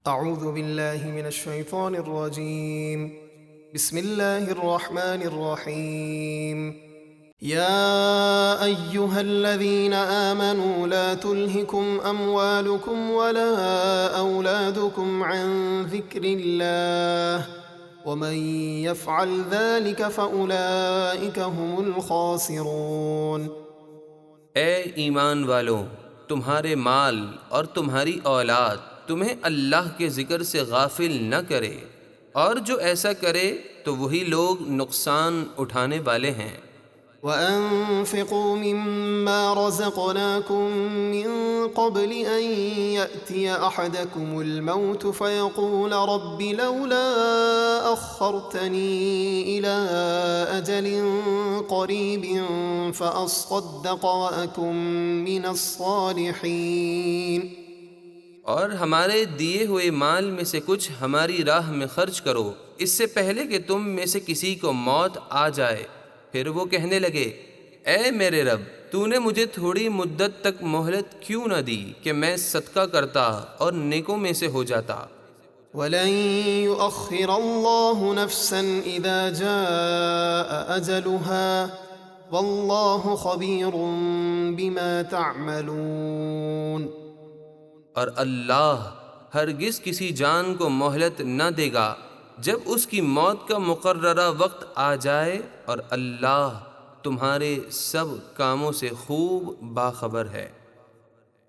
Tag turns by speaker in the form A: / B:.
A: أعوذ بالله من الشيطان الرجيم. بسم الله الرحمن الرحيم. يا أيها الذين آمنوا لا تلهكم أموالكم ولا أولادكم عن ذكر الله ومن يفعل ذلك فأولئك هم الخاسرون.
B: اے ایمان والو، تمہارے مال اور تمہاری اولاد تمہیں اللہ کے ذکر سے غافل نہ کرے، اور جو ایسا کرے تو وہی لوگ نقصان اٹھانے والے ہیں۔
A: وأنفقوا مما رزقناكم من قبل أن يأتي أحدكم الموت فيقول رب لولا أخرتني إلى أجل قريب فأصدق وأكن من الصالحين۔
B: اور ہمارے دیے ہوئے مال میں سے کچھ ہماری راہ میں خرچ کرو، اس سے پہلے کہ تم میں سے کسی کو موت آ جائے۔ پھر وہ کہنے لگے، اے میرے رب، تو نے مجھے تھوڑی مدت تک مہلت کیوں نہ دی کہ میں صدقہ کرتا اور نیکوں میں سے ہو جاتا۔
A: وَلَن يُؤَخِّرَ اللَّهُ نَفْسًا إِذَا جَاءَ أَجَلُهَا وَاللَّهُ خَبِيرٌ بِمَا تَعْمَلُونَ۔
B: اور اللہ ہرگز کسی جان کو مہلت نہ دے گا جب اس کی موت کا مقررہ وقت آ جائے، اور اللہ تمہارے سب کاموں سے خوب باخبر ہے۔